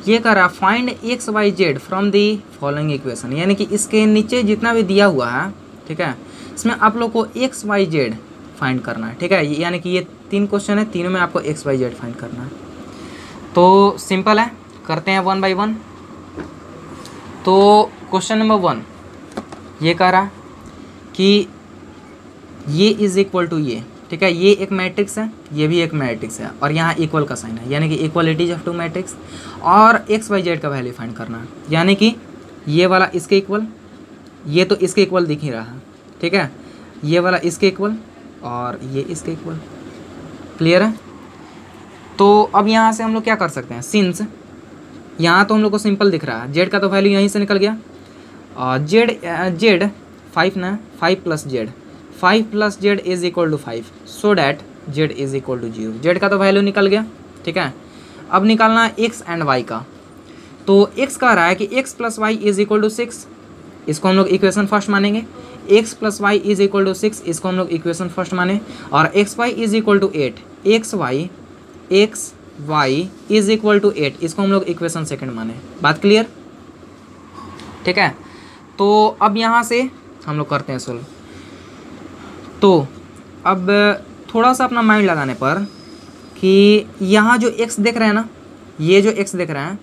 ये कर रहा है find x y z from the following equation, यानी कि इसके नीचे जितना भी दिया हुआ है, ठीक है, इसमें आप लोग को एक्स वाई जेड फाइंड करना है, ठीक है। यानी कि ये 3 क्वेश्चन है, तीनों में आपको एक्स वाई जेड फाइंड करना है। तो सिंपल है, करते हैं 1 बाई 1। तो क्वेश्चन नंबर 1 ये कह रहा कि ये इज इक्वल टू ये, ठीक है, ये एक मैट्रिक्स है, ये भी एक मैट्रिक्स है और यहाँ इक्वल का साइन है, यानी कि इक्वलिटीज ऑफ टू मैट्रिक्स। और एक्स वाई जेड का वैल्यू फाइंड करना है, यानी कि ये वाला इसके इक्वल, ये तो इसके इक्वल दिख ही रहा है, ठीक है, ये वाला इसके इक्वल और ये इसके इक्वल। क्लियर है। तो अब यहाँ से हम लोग क्या कर सकते हैं, सिंस यहाँ तो हम लोग को सिंपल दिख रहा है, जेड का तो वैल्यू यहीं से निकल गया और जेड 5 ना, 5 plus z, 5 plus z is equal to 5, so that z is equal to 0। Z का तो वैल्यू निकल गया, ठीक है। अब निकालना है एक्स एंड वाई का। तो एक्स कह रहा है कि x plus y is equal to 6, इसको हम लोग इक्वेशन फर्स्ट मानेंगे। X plus y is equal to 6, इसको हम लोग इक्वेशन फर्स्ट माने। और x y is equal to 8, x y is equal to 8, इसको हम लोग इक्वेशन सेकंड माने। बात क्लियर, ठीक है। तो अब यहाँ से हम लोग करते हैं सोल्व। तो अब थोड़ा सा अपना माइंड लगाने पर कि यहाँ जो x देख रहे हैं ना, ये जो x देख रहे हैं,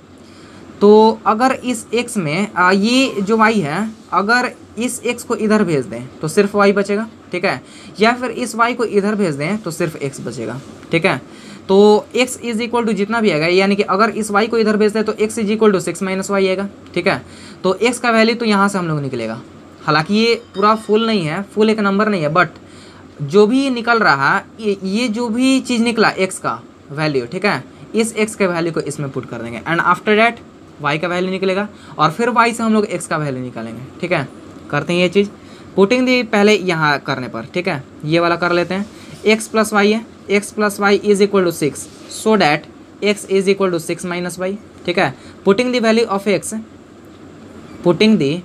तो अगर इस x में ये जो y है, अगर इस x को इधर भेज दें तो सिर्फ y बचेगा, ठीक है, या फिर इस y को इधर भेज दें तो सिर्फ x बचेगा, ठीक है। तो x इज इक्वल टू जितना भी आएगा, यानी कि अगर इस y को इधर भेज दें तो x is equal to 6 minus y आएगा, ठीक है। तो x का वैल्यू तो यहाँ से हम लोग निकलेगा, हालांकि ये पूरा फुल नहीं है, फुल एक नंबर नहीं है, बट जो भी निकल रहा है, ये जो भी चीज़ निकला x का वैल्यू, ठीक है, इस x के वैल्यू को इसमें पुट कर देंगे एंड आफ्टर डैट y का वैल्यू निकलेगा और फिर y से हम लोग x का वैल्यू निकालेंगे, ठीक है। करते हैं ये चीज़, पुटिंग दी पहले यहाँ करने पर, ठीक है, ये वाला कर लेते हैं। x प्लस वाई है, x plus y is equal to 6, so that x is equal to 6 minus y, ठीक है। Putting the value of x, putting the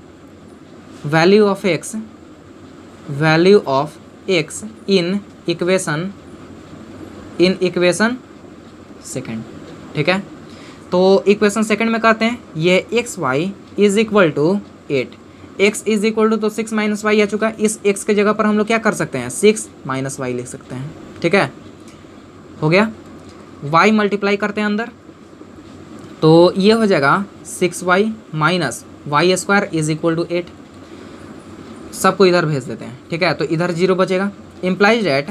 value of x in equation second, ठीक है। तो इक्वेशन सेकंड में कहते हैं ये x y is equal to 8, x is equal to तो 6 माइनस वाई आ चुका है, इस x के जगह पर हम लोग क्या कर सकते हैं 6 माइनस वाई लिख सकते हैं, ठीक है, हो गया। y मल्टीप्लाई करते हैं अंदर, तो ये हो जाएगा 6y minus y square is equal to 8, सबको इधर भेज देते हैं, ठीक है, तो इधर 0 बचेगा। इम्प्लाइज डैट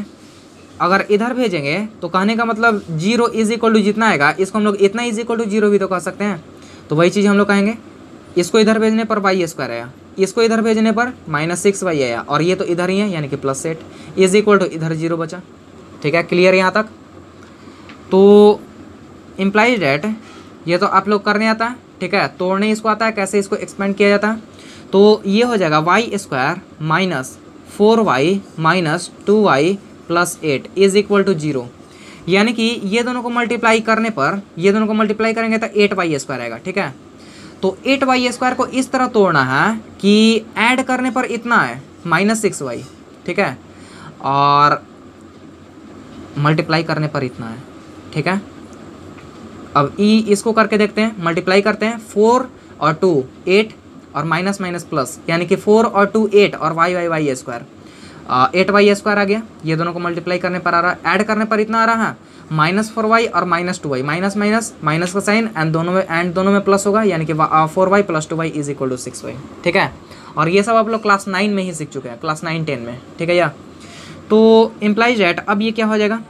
अगर इधर भेजेंगे तो कहने का मतलब 0 इज इक्वल टू जितना आएगा, इसको हम लोग इतना इज इक्वल टू 0 भी तो कह सकते हैं, तो वही चीज़ हम लोग कहेंगे। इसको इधर भेजने पर वाई स्क्वायर आया, इसको इधर भेजने पर -6y आया और ये तो इधर ही है, यानी कि +8 इज इक्वल टू इधर 0 बचा, ठीक है। क्लियर यहाँ तक। तो इम्प्लाइज डैट ये तो आप लोग करने आता है, ठीक है, तोड़ने इसको आता है, कैसे इसको एक्सपेंड किया जाता है। तो ये हो जाएगा y square minus 4y minus 2y plus 8 is equal to 0, यानी कि ये दोनों को मल्टीप्लाई करने पर, ये दोनों को मल्टीप्लाई करेंगे तो 8y स्क्वायर आएगा, ठीक है। तो 8y स्क्वायर को इस तरह तोड़ना है कि ऐड करने पर इतना है -6y, ठीक है, और मल्टीप्लाई करने पर इतना है, ठीक है। अब इसको करके देखते हैं, मल्टीप्लाई करते हैं 4 और 2 8 और माइनस माइनस प्लस, यानी कि 4 और 2 8 और वाई स्क्वायर 8y स्क्वायर आ गया। ये दोनों को मल्टीप्लाई करने पर आ रहा है, ऐड करने पर इतना आ रहा है -4y और -2y, माइनस माइनस माइनस का साइन एंड दोनों में प्लस होगा, यानी कि 4y + 2y = 6y। ठीक है, और ये सब आप लोग क्लास 9 में ही सीख चुके हैं, क्लास 9 10 में। ठीक है यार, तो इम्प्लाइज दैट अब ये क्या हो जाएगा,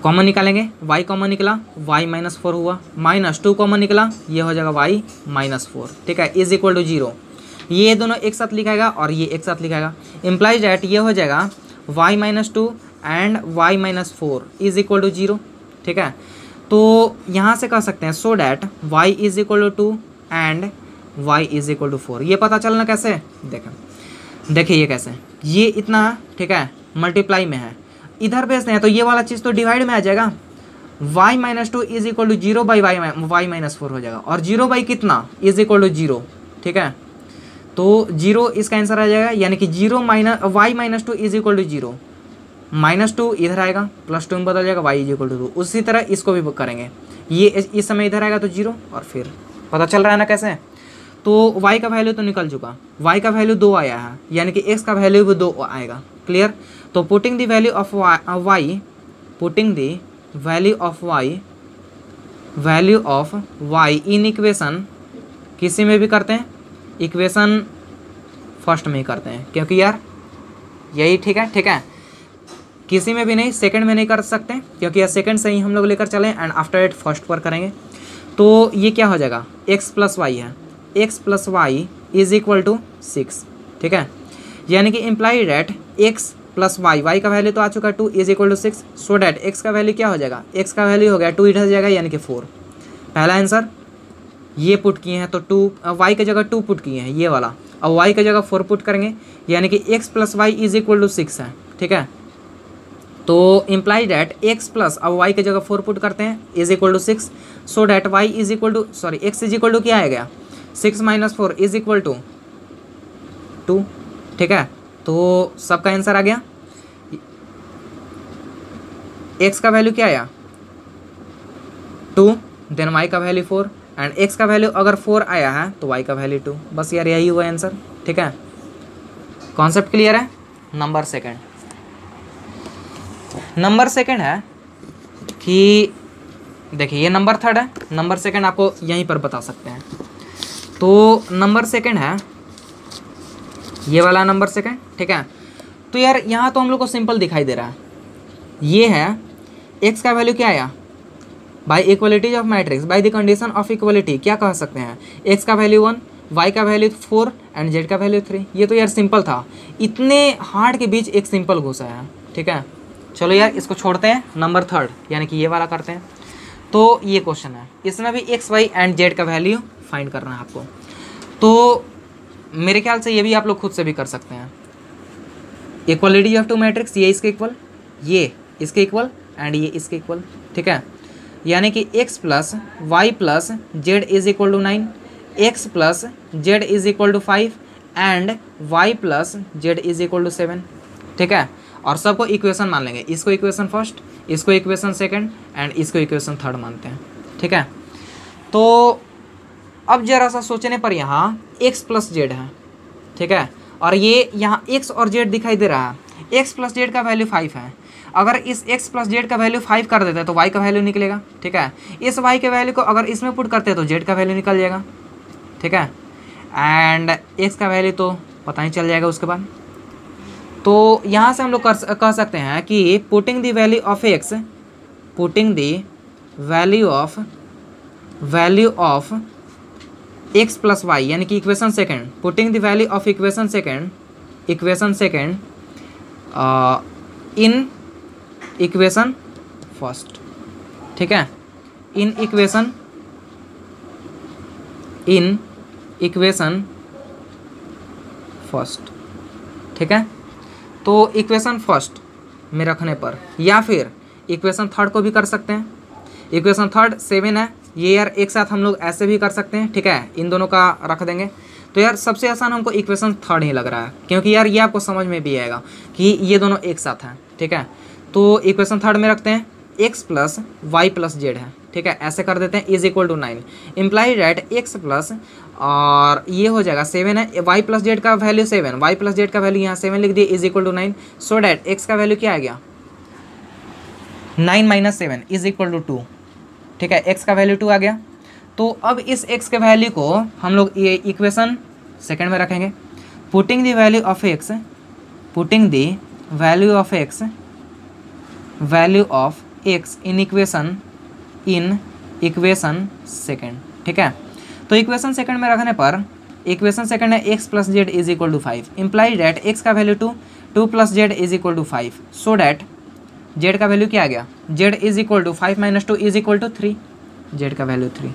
कॉमन निकालेंगे, y कॉमन निकला, y -4 हुआ, -2 कॉमन निकला, ये हो जाएगा y -4। ठीक है, = 0। ये दोनों एक साथ लिखाएगा और ये एक साथ लिखाएगा। इम्प्लाइज दैट ये हो जाएगा y -2 एंड y -4 = 0। ठीक है, तो यहाँ से कह सकते हैं so that y = 2 and y = 4। ये पता चलना कैसे, देखिए ये कैसे, ये इतना है, ठीक है, मल्टीप्लाई में है, इधर भेजते हैं तो ये वाला चीज़ तो डिवाइड में आ जाएगा, y -2 = 0 बाई y -4 हो जाएगा, और 0 बाई कितना = 0। ठीक है, तो 0 इसका आंसर आ जाएगा, यानी कि y -2 = 0, -2 इधर आएगा, +2 में बदल जाएगा, y = 2। उसी तरह इसको भी करेंगे, ये इस समय इधर आएगा तो 0, और फिर पता चल रहा है ना कैसे। तो y का वैल्यू तो निकल चुका, y का वैल्यू 2 आया है, यानी कि x का वैल्यू भी 2 आएगा। क्लियर, तो putting the value of y in equation, किसी में भी करते हैं, इक्वेशन फर्स्ट में ही करते हैं, क्योंकि यार यही ठीक है, किसी में भी नहीं, सेकंड में नहीं कर सकते, क्योंकि यार सेकंड से ही हम लोग लेकर चलें एंड आफ्टर इट फर्स्ट पर करेंगे। तो ये क्या हो जाएगा, x + y है, x + y = 6। ठीक है, यानी कि इम्प्लाई डैट x + y का वैल्यू तो आ चुका है 2 = 6, सो डैट x का वैल्यू क्या हो जाएगा, x का वैल्यू हो गया 2 इधर जाएगा, यानी कि 4। पहला आंसर ये पुट किए हैं, तो 2 y की जगह 2 पुट किए हैं, ये वाला, अब y की जगह 4 पुट करेंगे, यानी कि x + y = 6 है। ठीक है, तो इम्प्लाई डैट x प्लस, अब y की जगह 4 पुट करते हैं, = 6, सो डैट y x = क्या आएगा, 6 - 4 = 2। ठीक है, तो सबका आंसर आ गया। x का वैल्यू क्या आया 2, देन y का वैल्यू 4, एंड x का वैल्यू अगर 4 आया है तो y का वैल्यू 2। बस यार यही हुआ आंसर। ठीक है, कॉन्सेप्ट क्लियर है। नंबर सेकंड है कि देखिए ये नंबर थर्ड है, नंबर सेकंड आपको यहीं पर बता सकते हैं। तो नंबर सेकंड है ये वाला नंबर सेकंड। ठीक है, तो यार यहाँ तो हम लोग को सिंपल दिखाई दे रहा है, ये है x का वैल्यू क्या आया, by equalities of matrix, by the condition of equality क्या कह सकते हैं, x का वैल्यू 1, y का वैल्यू 4 एंड z का वैल्यू 3। ये तो यार सिंपल था, इतने हार्ड के बीच एक सिंपल घुसा है। ठीक है, चलो यार इसको छोड़ते हैं, नंबर थर्ड यानी कि ये वाला करते हैं। तो ये क्वेश्चन है, इसमें भी x, y एंड z का वैल्यू फाइंड करना है आपको। तो मेरे ख्याल से ये भी आप लोग खुद से भी कर सकते हैं। इक्वलिटी ऑफ टू मैट्रिक्स, ये इसके इक्वल, ये इसके इक्वल एंड ये इसके इक्वल। ठीक है, यानी कि x + y + z = 9, x + z = 5 and y + z = 7। ठीक है, और सबको इक्वेशन मान लेंगे, इसको इक्वेशन फर्स्ट, इसको इक्वेशन सेकंड एंड इसको इक्वेशन थर्ड मानते हैं। ठीक है, तो अब जरा सा सोचने पर यहाँ x + z है। ठीक है, और ये यहाँ x और z दिखाई दे रहा है, x + z का वैल्यू 5 है, अगर इस x + z का वैल्यू 5 कर देते हैं तो y का वैल्यू निकलेगा। ठीक है, इस y के वैल्यू को अगर इसमें पुट करते हैं तो z का वैल्यू निकल जाएगा। ठीक है, एंड x का वैल्यू तो पता ही चल जाएगा उसके बाद। तो यहाँ से हम लोग कह सकते हैं कि putting the value of x, putting the value of x + y, यानी कि equation second, putting the value of equation second in equation first. ठीक है, इन इक्वेशन फर्स्ट। ठीक है, तो इक्वेशन फर्स्ट में रखने पर, या फिर इक्वेशन थर्ड को भी कर सकते हैं। इक्वेशन थर्ड 7 है, ये यार एक साथ हम लोग ऐसे भी कर सकते हैं। ठीक है, इन दोनों का रख देंगे। तो यार सबसे आसान हमको इक्वेशन थर्ड ही लग रहा है, क्योंकि यार ये आपको समझ में भी आएगा कि ये दोनों एक साथ हैं। ठीक है, तो इक्वेशन थर्ड में रखते हैं, x + y + z है। ठीक है, ऐसे कर देते हैं, = 9, इम्प्लाई डैट x प्लस, और ये हो जाएगा 7 है, y + z का वैल्यू 7, y + z का वैल्यू यहाँ 7 लिख दिए, = 9, सो डैट x का वैल्यू क्या आ गया, 9 माइनस 7 इज इक्वल टू 2। ठीक है, x का वैल्यू 2 आ गया। तो अब इस x के वैल्यू को हम लोग ये इक्वेशन सेकंड में रखेंगे। Putting the value of x, putting the value of x, value of x in equation second. ठीक है, तो इक्वेशन सेकंड में रखने पर इक्वेशन सेकंड है x plus z is equal to 5, imply that x का value 2, 2 plus z is equal to 5, so that z का value क्या आ गया, z is equal to 5 minus 2 is equal to 3, z का वैल्यू 3।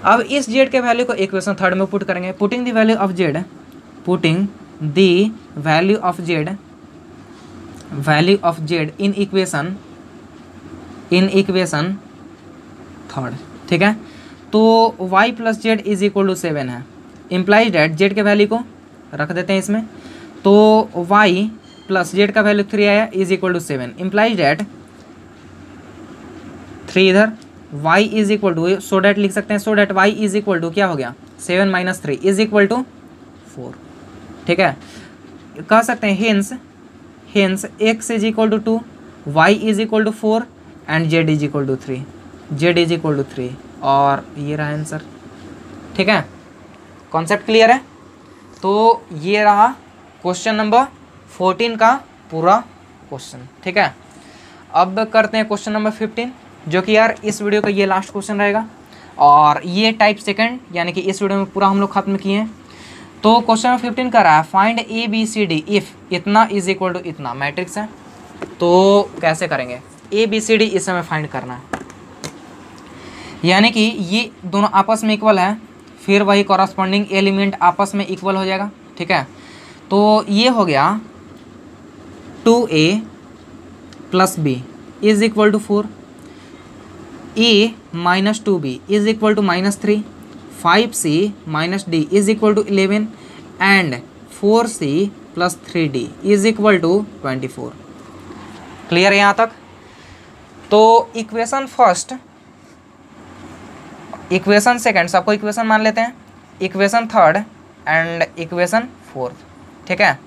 अब इस z के वैल्यू को इक्वेशन थर्ड में पुट करेंगे। Putting the value of z, putting the value of z, value of z in equation third. ठीक है, तो y plus z is equal to 7 है, इम्प्लाइज डैट z के वैल्यू को रख देते हैं इसमें। तो y प्लस जेड का वैल्यू 3 आया is equal to 7, implies that 3 इधर, y is equal to, so that लिख सकते हैं, so that y is equal to क्या हो गया 7 माइनस 3 इज इक्वल टू 4। ठीक है, कह सकते हैं hence x is equal to 2, y is equal to 4 and z is equal to 3, z is equal to 3, और ये रहा आंसर। ठीक है, कॉन्सेप्ट क्लियर है। तो ये रहा क्वेश्चन नंबर 14 का पूरा क्वेश्चन। ठीक है, अब करते हैं क्वेश्चन नंबर 15, जो कि यार इस वीडियो का ये लास्ट क्वेश्चन रहेगा, और ये टाइप सेकंड यानी कि इस वीडियो में पूरा हम लोग खत्म किए हैं। तो क्वेश्चन नंबर 15 कर रहा है find A B C D if इतना इज इक्वल टू इतना, मैट्रिक्स है। तो कैसे करेंगे, ए बी सी डी इस समय फाइंड करना है, यानी कि ये दोनों आपस में इक्वल है, फिर वही कॉरस्पॉन्डिंग एलिमेंट आपस में इक्वल हो जाएगा। ठीक है, तो ये हो गया 2a plus b is equal to 4, a minus 2b is equal to minus 3, 5c minus d is equal to 11 and 4c plus 3d is equal to 24। Clear है यहाँ तक। तो इक्वेशन फर्स्ट, इक्वेशन सेकंड सबको equation मान लेते हैं, equation third and equation fourth. ठीक है,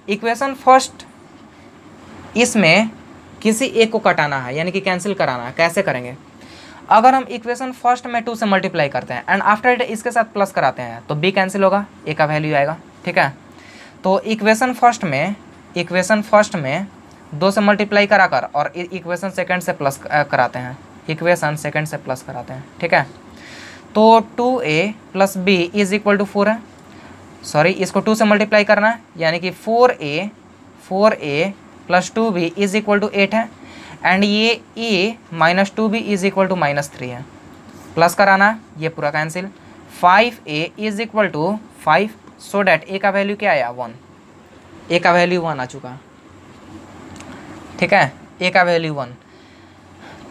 इक्वेशन फर्स्ट इसमें किसी एक को कटाना है यानी कि कैंसिल कराना है। कैसे करेंगे, अगर हम इक्वेशन फर्स्ट में 2 से मल्टीप्लाई करते हैं एंड आफ्टर इट इसके साथ प्लस कराते हैं तो b कैंसिल होगा, a का वैल्यू आएगा। ठीक है, तो इक्वेशन फर्स्ट में 2 से मल्टीप्लाई कराकर और इक्वेशन सेकंड से प्लस कराते हैं, इक्वेशन सेकंड से प्लस कराते हैं। ठीक है, तो 2a plus b is equal to 4 है, सॉरी इसको 2 से मल्टीप्लाई करना है यानी कि 4a plus 2b is equal to 8 है, एंड ये a minus 2b is equal to minus 3 है, प्लस कराना है, ये पूरा cancel. 5a is equal to 5, so that a का वैल्यू क्या आया 1, a का वैल्यू 1 आ चुका। ठीक है, a का वैल्यू 1।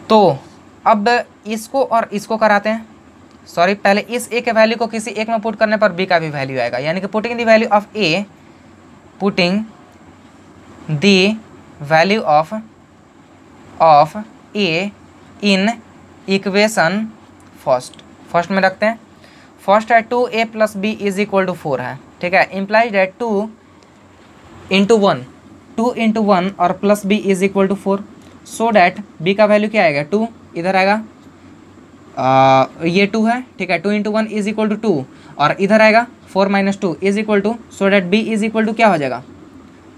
तो अब इसको और इसको कराते हैं, सॉरी पहले इस a के वैल्यू को किसी एक में पुट करने पर b का भी वैल्यू आएगा, यानी कि putting the value of a, putting the value of a in equation first में रखते हैं। फर्स्ट है 2a plus b is equal to 4 है। ठीक है, इम्प्लाइज दैट 2 इंटू 1 और plus b is equal to 4, so that b का value क्या आएगा 2, इधर आएगा ये 2 है। ठीक है, 2 इंटू 1 इज इक्वल टू 2 और इधर आएगा 4 minus 2 is equal to, so that b is equal to क्या हो जाएगा,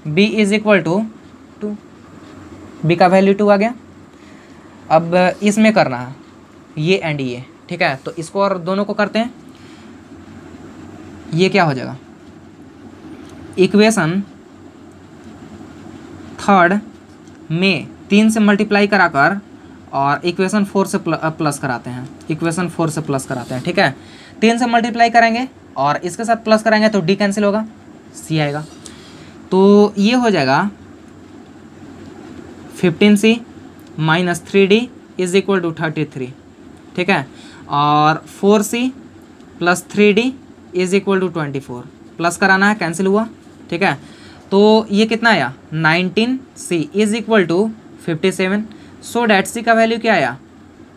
b is equal to 2, b का वैल्यू 2 आ गया। अब इसमें करना है ये एंड ये। ठीक है, तो इसको और दोनों को करते हैं, ये क्या हो जाएगा, इक्वेशन थर्ड में 3 से मल्टीप्लाई कराकर और इक्वेशन 4 से प्लस कराते हैं, इक्वेशन 4 से प्लस कराते हैं। ठीक है, 3 से मल्टीप्लाई करेंगे और इसके साथ प्लस कराएंगे तो d कैंसिल होगा, c आएगा। तो ये हो जाएगा 15c minus 3d is equal to 33। ठीक है, और 4c plus 3d is equal to 24, plus कराना है, कैंसिल हुआ। ठीक है, तो ये कितना आया 19c is equal to 57, so that c का वैल्यू क्या आया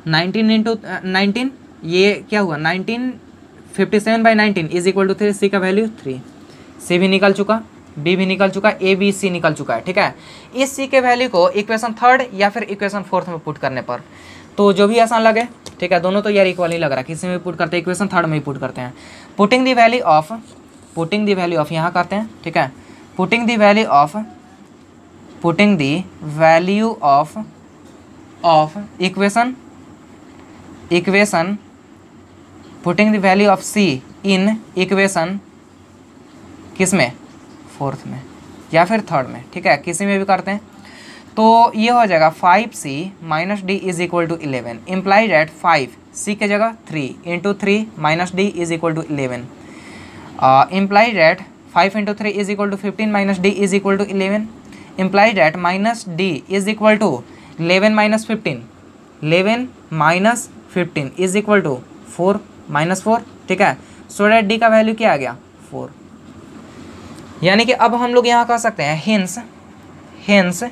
19 इंटू 19, ये क्या हुआ 19, 57 by 19 is equal to 3, c का वैल्यू 3, c भी निकल चुका। बी भी निकल चुका है, ए बी सी निकल चुका है। ठीक है, इस सी के वैल्यू को इक्वेशन थर्ड या फिर इक्वेशन फोर्थ में पुट करने पर, तो जो भी आसान लगे। ठीक है, दोनों तो यार इक्वल ही लग रहा है, किसी में पुट करते हैं, इक्वेशन थर्ड में ही पुट करते हैं। पुटिंग द वैल्यू ऑफ यहाँ करते हैं। ठीक है, putting the value of equation putting the value of C in equation किस में, फोर्थ में या फिर थर्ड में। ठीक है, किसी में भी करते हैं। तो ये हो जाएगा 5c minus D is equal to 11, imply that 5 C के जगह 3 into 3 minus D is equal to 11, imply that 5 into 3 is equal to 15 minus D is equal to 11, imply that minus D is equal to 11 minus 15 is equal to 4 minus 4। ठीक है, so that D का value क्या आ गया 4। यानी कि अब हम लोग यहाँ कह सकते हैं hence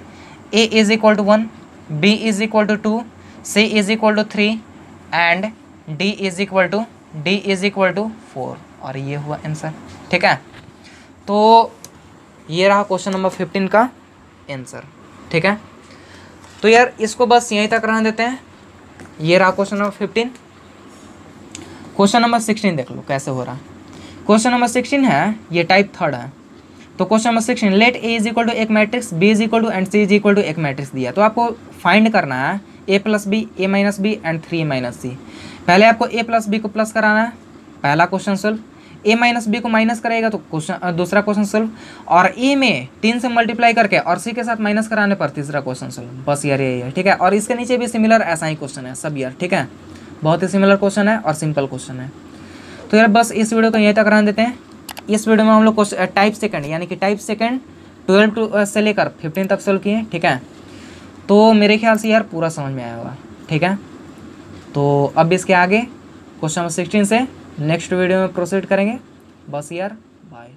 A is equal to 1, B is equal to 2, C is equal to 3 and D is equal to 4, और ये हुआ आंसर। ठीक है, तो ये रहा क्वेश्चन नंबर 15 का आंसर। ठीक है, तो यार इसको बस यहीं तक रहने देते हैं। ये रहा क्वेश्चन नंबर 15। क्वेश्चन नंबर 16 देख लो कैसे हो रहा है। क्वेश्चन नंबर 16 है, ये टाइप थर्ड है। तो question number 16, let A is equal to एक matrix, B is equal to and C is equal to एक मैट्रिक्स दिया। तो आपको फाइंड करना है A plus B, A minus B and 3 minus C. पहले आपको ए प्लस बी को प्लस कराना है, पहला question solve. A minus B को माइनस करेगा तो दूसरा क्वेश्चन सोल्व, और ए में 3 से मल्टीप्लाई करके और सी के साथ माइनस कराने पर तीसरा क्वेश्चन सोल्व। बस यार यही है। ठीक है, और इसके नीचे भी सिमिलर ऐसा ही क्वेश्चन है सब यार। ठीक है, बहुत ही सिमिलर क्वेश्चन है और सिंपल क्वेश्चन है। तो यार बस इस वीडियो को यहीं तक रहने देते हैं। इस वीडियो में हम लोग टाइप सेकंड यानी कि टाइप सेकंड 12 से लेकर 15 तक सोल्व किए। ठीक है, तो मेरे ख्याल से यार पूरा समझ में आया होगा। ठीक है, तो अब इसके आगे क्वेश्चन नंबर 16 से नेक्स्ट वीडियो में प्रोसीड करेंगे। बस यार बाय।